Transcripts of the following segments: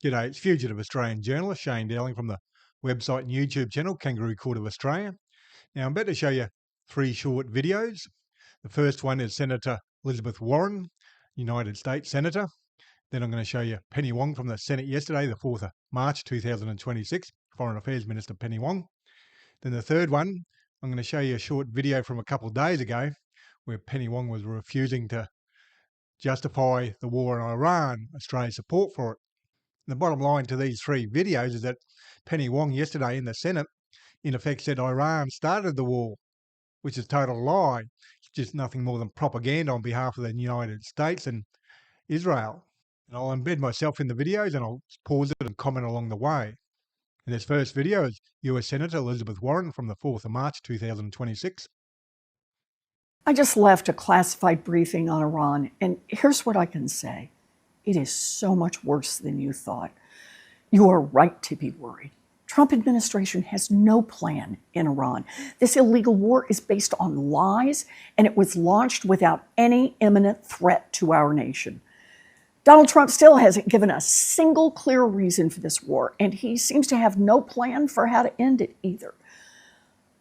G'day, it's fugitive Australian journalist Shane Dowling from the website and YouTube channel Kangaroo Court of Australia. Now I'm about to show you three short videos. The first one is Senator Elizabeth Warren, United States Senator. Then I'm going to show you Penny Wong from the Senate yesterday, the 4th of March 2026, Foreign Affairs Minister Penny Wong. Then the third one, I'm going to show you a short video from a couple of days ago where Penny Wong was refusing to justify the war in Iran, Australia's support for it. The bottom line to these three videos is that Penny Wong yesterday in the Senate, in effect, said Iran started the war, which is a total lie. It's just nothing more than propaganda on behalf of the United States and Israel. And I'll embed myself in the videos and I'll pause it and comment along the way. And this first video is US Senator Elizabeth Warren from the 4th of March 2026. I just left a classified briefing on Iran, and here's what I can say. It is so much worse than you thought. You are right to be worried. Trump administration has no plan in Iran. This illegal war is based on lies, and it was launched without any imminent threat to our nation. Donald Trump still hasn't given a single clear reason for this war, and he seems to have no plan for how to end it either.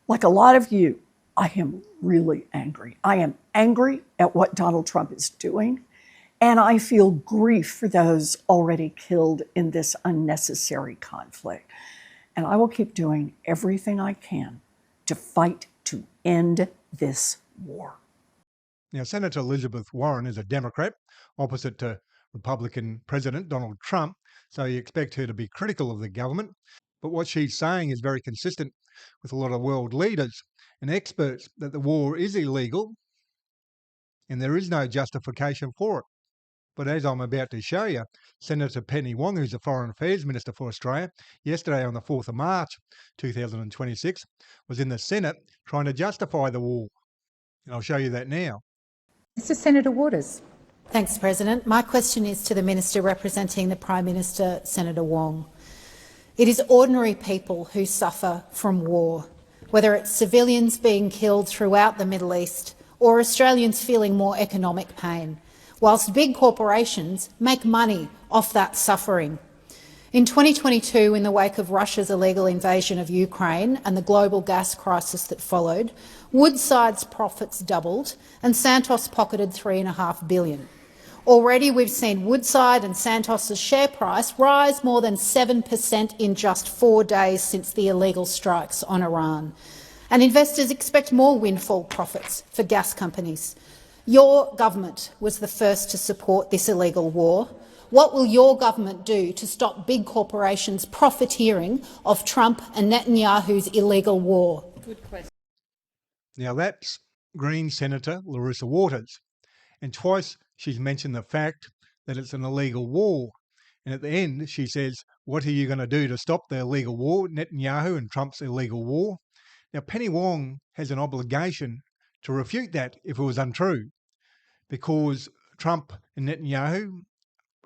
Like a lot of you, I am really angry. I am angry at what Donald Trump is doing, and I feel grief for those already killed in this unnecessary conflict. And I will keep doing everything I can to fight to end this war. Now, Senator Elizabeth Warren is a Democrat, opposite to Republican President Donald Trump, so you expect her to be critical of the government. But what she's saying is very consistent with a lot of world leaders and experts, that the war is illegal and there is no justification for it. But as I'm about to show you, Senator Penny Wong, who's the Foreign Affairs Minister for Australia, yesterday on the 4th of March 2026, was in the Senate trying to justify the war. And I'll show you that now. Mr Senator Waters. Thanks, President. My question is to the Minister representing the Prime Minister, Senator Wong. It is ordinary people who suffer from war, whether it's civilians being killed throughout the Middle East or Australians feeling more economic pain, whilst big corporations make money off that suffering. In 2022, in the wake of Russia's illegal invasion of Ukraine and the global gas crisis that followed, Woodside's profits doubled and Santos pocketed $3.5 billion. Already we've seen Woodside and Santos's share price rise more than 7% in just 4 days since the illegal strikes on Iran. And investors expect more windfall profits for gas companies. Your government was the first to support this illegal war. What will your government do to stop big corporations profiteering off Trump and Netanyahu's illegal war? Good question. Now that's Green Senator Larissa Waters. And twice she's mentioned the fact that it's an illegal war. And at the end she says, what are you going to do to stop the illegal war, Netanyahu and Trump's illegal war? Now Penny Wong has an obligation to refute that if it was untrue, because Trump and Netanyahu,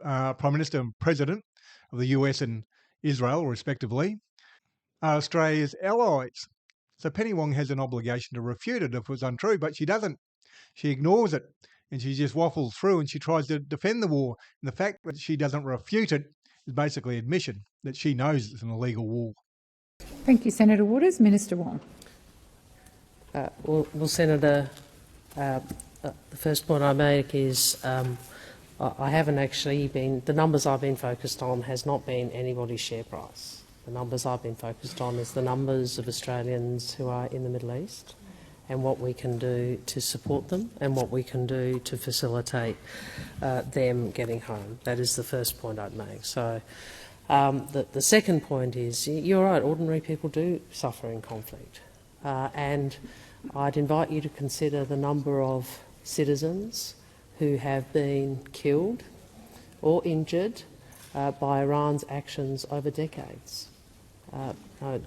Prime Minister and President of the US and Israel, respectively, are Australia's allies. So Penny Wong has an obligation to refute it if it was untrue, but she doesn't. She ignores it and she just waffles through and she tries to defend the war. And the fact that she doesn't refute it is basically admission that she knows it's an illegal war. Thank you, Senator Waters. Minister Wong. Well, Senator, the first point I make is I haven't actually been, the numbers I've been focused on has not been anybody's share price. The numbers I've been focused on is the numbers of Australians who are in the Middle East and what we can do to support them and what we can do to facilitate them getting home. That is the first point I'd make. So the second point is, you're right, ordinary people do suffer in conflict. And I'd invite you to consider the number of citizens who have been killed or injured by Iran's actions over decades.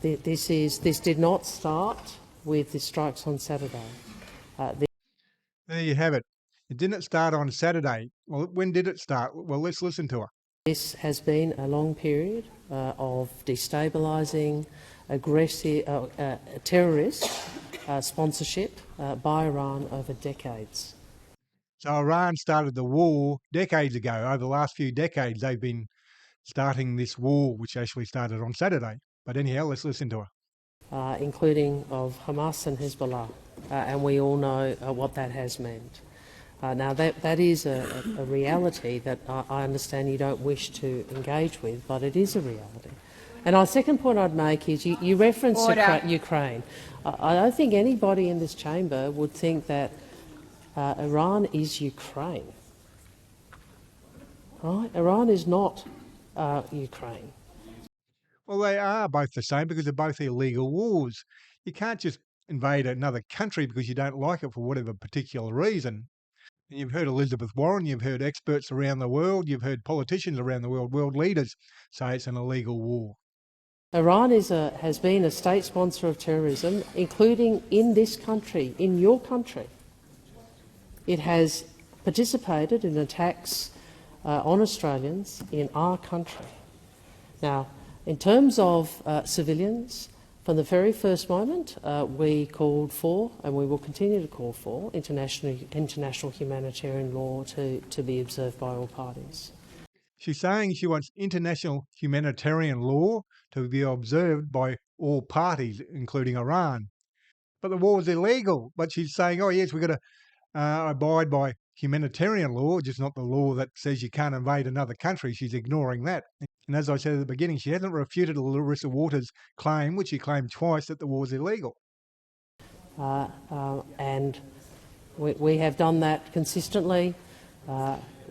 This did not start with the strikes on Saturday. There you have it. It didn't start on Saturday. Well, when did it start? Well, let's listen to her. This has been a long period of destabilising, aggressive, terrorist sponsorship by Iran over decades. So Iran started the war decades ago. Over the last few decades, they've been starting this war, which actually started on Saturday. But anyhow, let's listen to her. Including of Hamas and Hezbollah, and we all know what that has meant. Now that is a reality that I understand you don't wish to engage with, but it is a reality. And our second point I'd make is you referenced Ukraine. I don't think anybody in this chamber would think that Iran is Ukraine. Right? Iran is not Ukraine. Well, they are both the same because they're both illegal wars. You can't just invade another country because you don't like it for whatever particular reason. And you've heard Elizabeth Warren, you've heard experts around the world, you've heard politicians around the world, world leaders say it's an illegal war. Iran has been a state sponsor of terrorism, including in this country, in your country. It has participated in attacks on Australians in our country. Now, in terms of civilians, from the very first moment, we called for, and we will continue to call for, international humanitarian law to be observed by all parties. She's saying she wants international humanitarian law to be observed by all parties, including Iran. But the war is illegal. But she's saying, oh, yes, we've got to abide by humanitarian law, just not the law that says you can't invade another country. She's ignoring that. And as I said at the beginning, she hasn't refuted Larissa Waters' claim, which she claimed twice, that the war is illegal. And we have done that consistently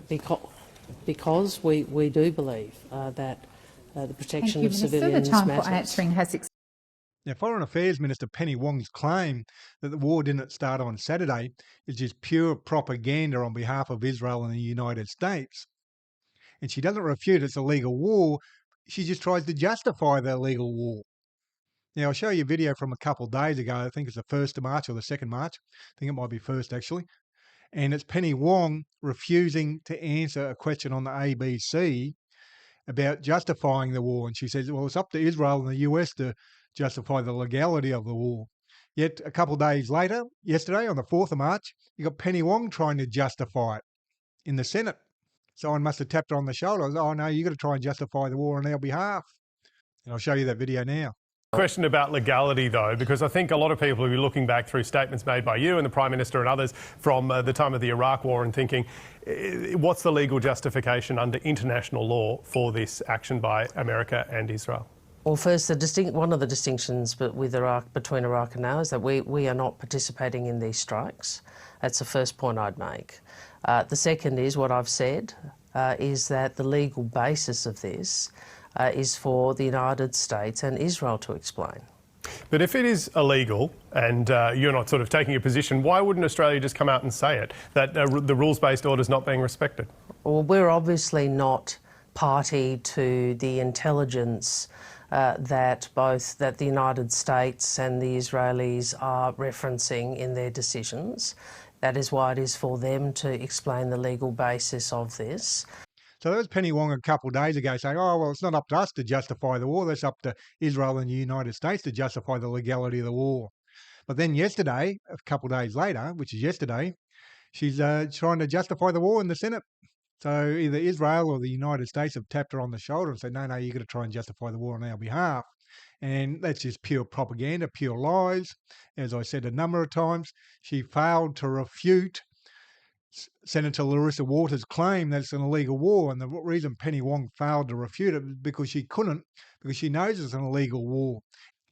because we do believe that the protection of civilians The time matters. for answering has Now, Foreign Affairs Minister Penny Wong's claim that the war didn't start on Saturday is just pure propaganda on behalf of Israel and the United States. And she doesn't refute it's a legal war, she just tries to justify the illegal war. Now, I'll show you a video from a couple of days ago. I think it's the 1st of March or the 2nd March. I think it might be 1st, actually. And it's Penny Wong refusing to answer a question on the ABC about justifying the war. And she says, well, it's up to Israel and the US to justify the legality of the war. Yet a couple of days later, yesterday on the 4th of March, you got Penny Wong trying to justify it in the Senate. Someone must have tapped her on the shoulder. Oh, no, you've got to try and justify the war on our behalf. And I'll show you that video now. Question about legality, though, because I think a lot of people will be looking back through statements made by you and the Prime Minister and others from the time of the Iraq War and thinking, what's the legal justification under international law for this action by America and Israel? Well, first, one of the distinctions between Iraq and now is that we are not participating in these strikes. That's the first point I'd make. The second is what I've said, is that the legal basis of this is for the United States and Israel to explain. But if it is illegal and you're not sort of taking a position, why wouldn't Australia just come out and say it, that the rules-based order is not being respected? Well, we're obviously not party to the intelligence that the United States and the Israelis are referencing in their decisions. That is why it is for them to explain the legal basis of this. So there was Penny Wong a couple of days ago saying, oh, well, it's not up to us to justify the war. That's up to Israel and the United States to justify the legality of the war. But then yesterday, a couple of days later, which is yesterday, she's trying to justify the war in the Senate. So either Israel or the United States have tapped her on the shoulder and said, no, you've got to try and justify the war on our behalf. And that's just pure propaganda, pure lies. As I said a number of times, she failed to refute Senator Larissa Waters' claim that it's an illegal war. And the reason Penny Wong failed to refute it was because she couldn't, because she knows it's an illegal war.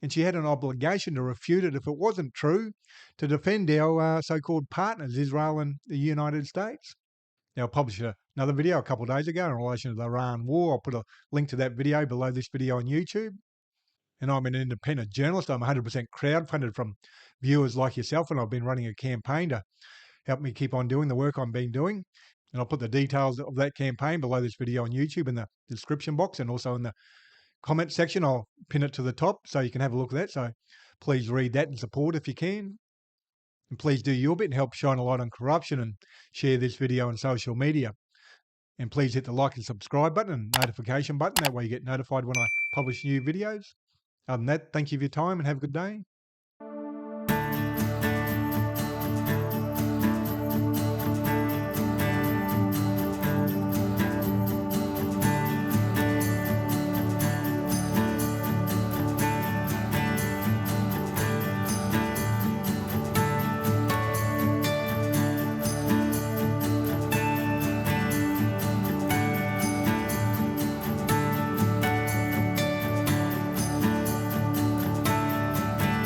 And she had an obligation to refute it if it wasn't true, to defend our so-called partners, Israel and the United States. Now, I published another video a couple of days ago in relation to the Iran war. I'll put a link to that video below this video on YouTube. And I'm an independent journalist. I'm 100% crowdfunded from viewers like yourself, and I've been running a campaign to help me keep on doing the work I've been doing. And I'll put the details of that campaign below this video on YouTube in the description box and also in the comment section. I'll pin it to the top so you can have a look at that. So please read that and support if you can. And please do your bit and help shine a light on corruption and share this video on social media. And please hit the like and subscribe button and notification button. That way you get notified when I publish new videos. Other than that, thank you for your time and have a good day.